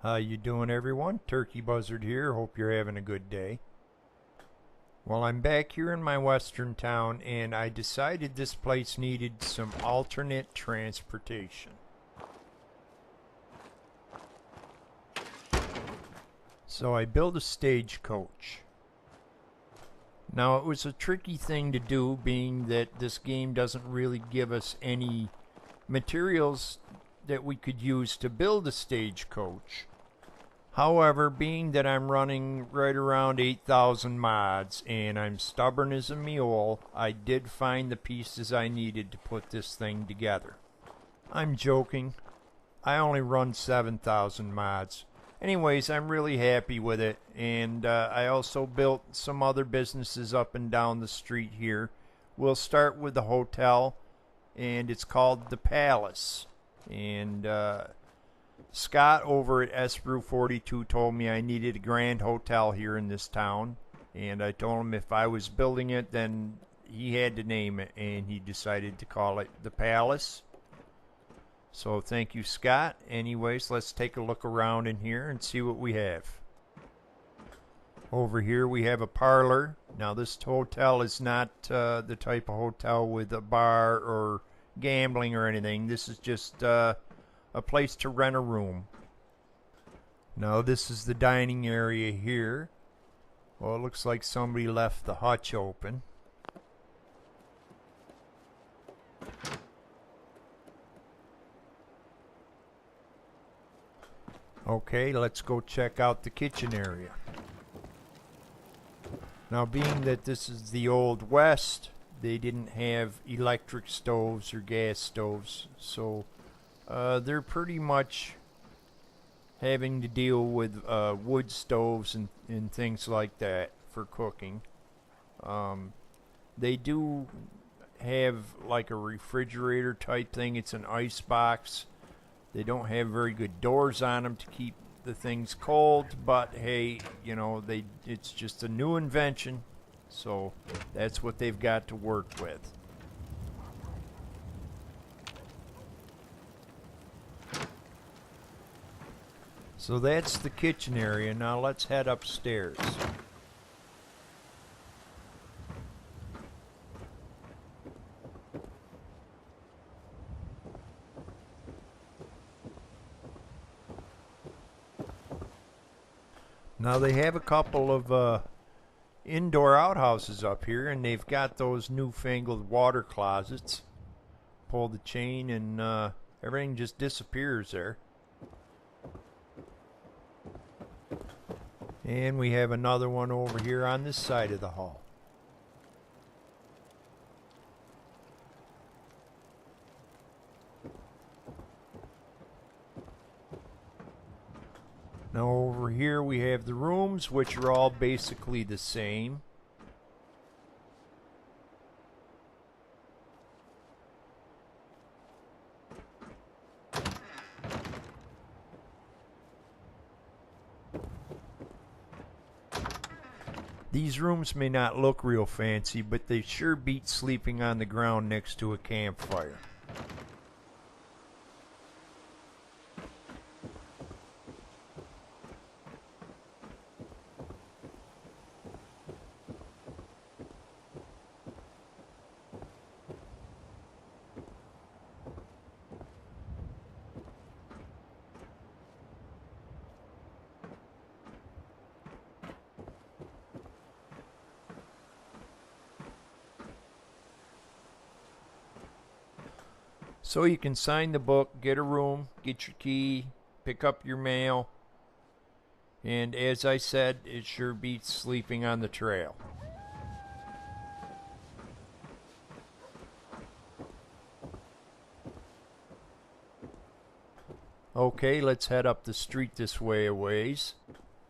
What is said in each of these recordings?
How you doing, everyone? Turkey Buzzard here. Hope you're having a good day. Well, I'm back here in my western town, and I decided this place needed some alternate transportation. So I built a stagecoach. Now, it was a tricky thing to do, being that this game doesn't really give us any materials that we could use to build a stagecoach. However, being that I'm running right around 8,000 mods and I'm stubborn as a mule, I did find the pieces I needed to put this thing together. I'm joking. I only run 7,000 mods. Anyways, I'm really happy with it, and I also built some other businesses up and down the street here. We'll start with the hotel, and it's called the Palace. And Scott over at Esbrew42 told me I needed a grand hotel here in this town, and I told him if I was building it, then he had to name it, and he decided to call it the Palace. So thank you, Scott. Anyways, let's take a look around in here and see what we have. Over here we have a parlor. Now this hotel is not the type of hotel with a bar or gambling or anything. This is just a place to rent a room. Now this is the dining area here. Well, it looks like somebody left the hutch open. Okay, let's go check out the kitchen area. Now, being that this is the Old West, they didn't have electric stoves or gas stoves, so they're pretty much having to deal with wood stoves and things like that for cooking. They do have like a refrigerator type thing. It's an ice box. They don't have very good doors on them to keep the things cold, but hey, you know, it's just a new invention, so that's what they've got to work with. So that's the kitchen area. Now let's head upstairs. Now they have a couple of indoor outhouses up here, and they've got those newfangled water closets. Pull the chain and everything just disappears there. And we have another one over here on this side of the hall. Now over here we have the rooms, which are all basically the same. These rooms may not look real fancy, but they sure beat sleeping on the ground next to a campfire. So you can sign the book, get a room, get your key, pick up your mail, and as I said, it sure beats sleeping on the trail. Okay, let's head up the street this way a ways.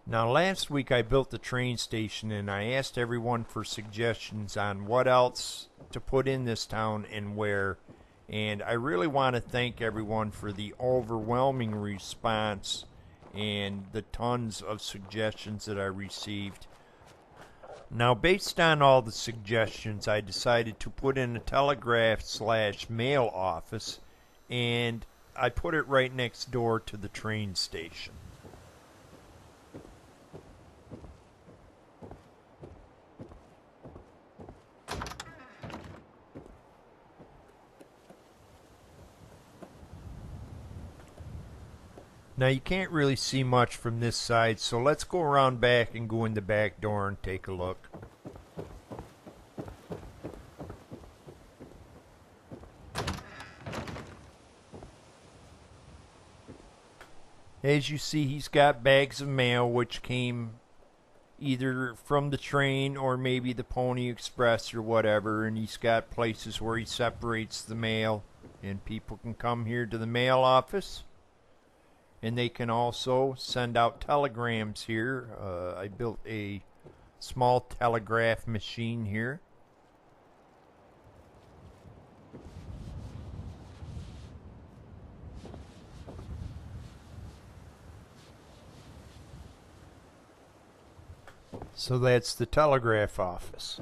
Now last week I built the train station, and I asked everyone for suggestions on what else to put in this town and where. And I really want to thank everyone for the overwhelming response and the tons of suggestions that I received. Now, based on all the suggestions, I decided to put in a telegraph/mail office, and I put it right next door to the train station. Now you can't really see much from this side, so let's go around back and go in the back door and take a look. As you see, he's got bags of mail which came either from the train or maybe the Pony Express or whatever, and he's got places where he separates the mail, and people can come here to the mail office. And they can also send out telegrams here. I built a small telegraph machine here. So that's the telegraph office.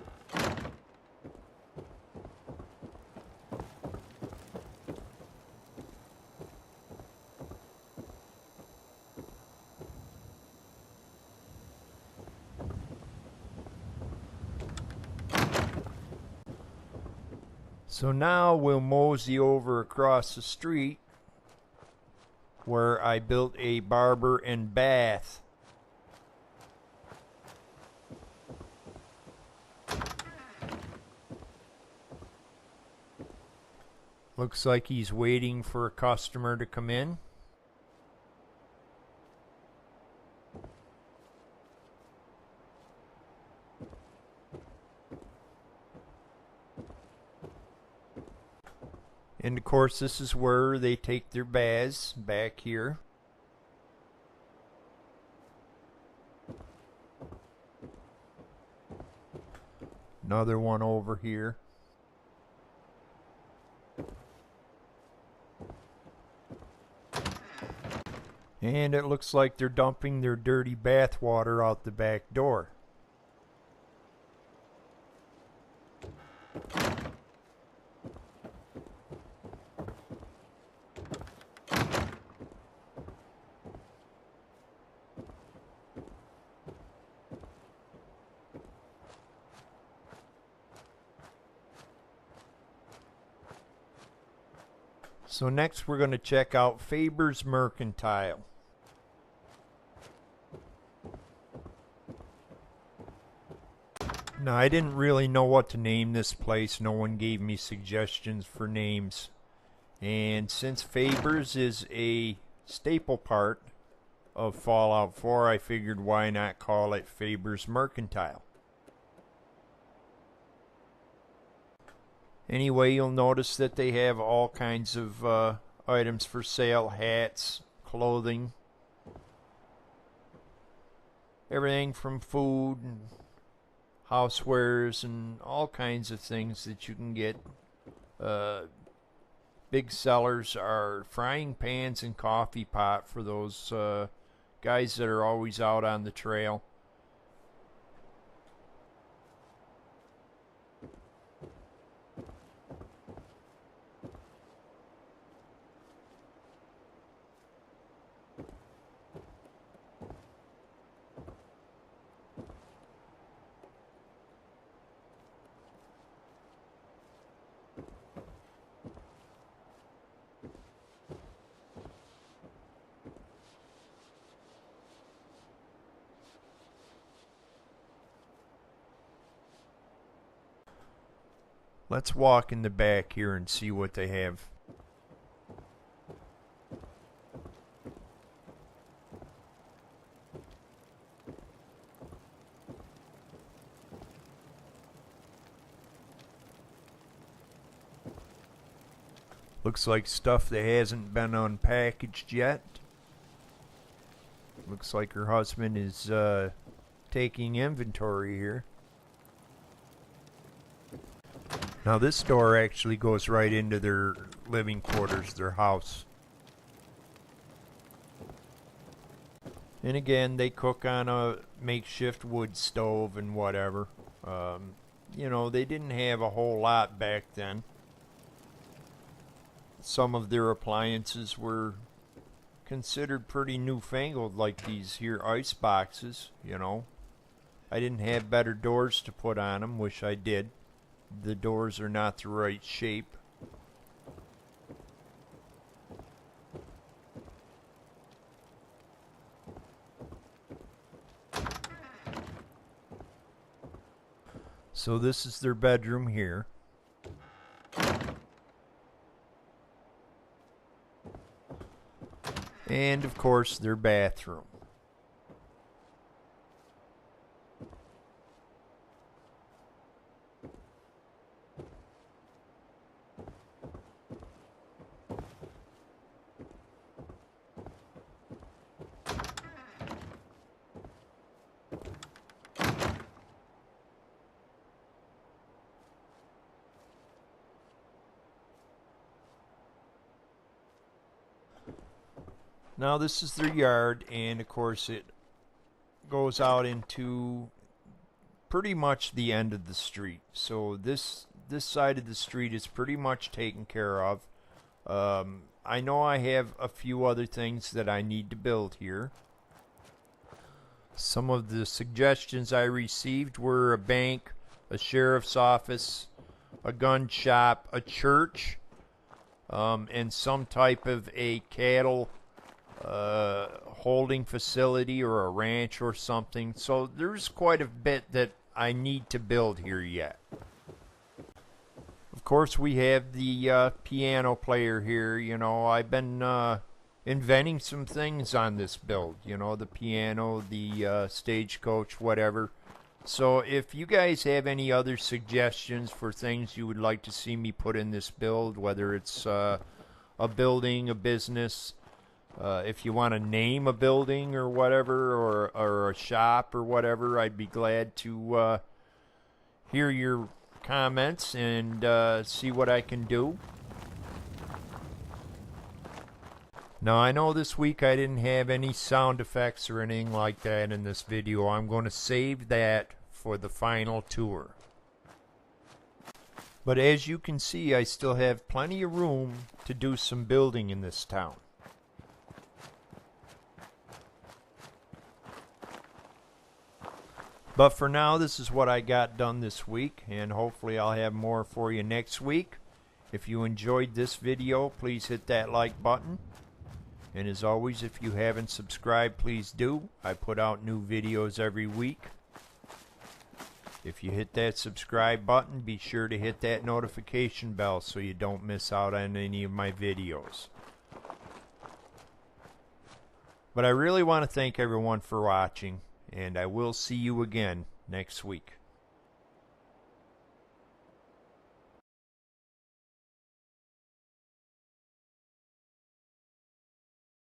So now we'll mosey over across the street where I built a barber and bath. Looks like he's waiting for a customer to come in. And of course, this is where they take their baths, back here. Another one over here. And it looks like they're dumping their dirty bath water out the back door. So next we're going to check out Faber's Mercantile. Now, I didn't really know what to name this place. No one gave me suggestions for names. And since Faber's is a staple part of Fallout 4, I figured why not call it Faber's Mercantile. Anyway, you'll notice that they have all kinds of items for sale. Hats, clothing, everything from food and housewares and all kinds of things that you can get. Big sellers are frying pans and coffee pot for those guys that are always out on the trail. Let's walk in the back here and see what they have. Looks like stuff that hasn't been unpackaged yet. Looks like her husband is taking inventory here. Now this door actually goes right into their living quarters, their house. And again, they cook on a makeshift wood stove and whatever. You know, they didn't have a whole lot back then. Some of their appliances were considered pretty newfangled, like these here ice boxes, you know. I didn't have better doors to put on them. Wish I did. The doors are not the right shape. So this is their bedroom here. And of course their bathroom. Now this is their yard, and of course it goes out into pretty much the end of the street. So this side of the street is pretty much taken care of. I know I have a few other things that I need to build here. Some of the suggestions I received were a bank, a sheriff's office, a gun shop, a church, and some type of a cattle holding facility or a ranch or something. So there's quite a bit that I need to build here yet. Of course, we have the piano player here. You know, I've been inventing some things on this build. You know, the piano, the stagecoach, whatever. So if you guys have any other suggestions for things you would like to see me put in this build, whether it's a building, a business, if you want to name a building or whatever, or a shop or whatever, I'd be glad to hear your comments and see what I can do. Now I know this week I didn't have any sound effects or anything like that in this video. I'm going to save that for the final tour. But as you can see, I still have plenty of room to do some building in this town. But for now, this is what I got done this week, and hopefully I'll have more for you next week. If you enjoyed this video, please hit that like button. And as always, if you haven't subscribed, please do. I put out new videos every week. If you hit that subscribe button, be sure to hit that notification bell so you don't miss out on any of my videos. But I really want to thank everyone for watching, and I will see you again next week.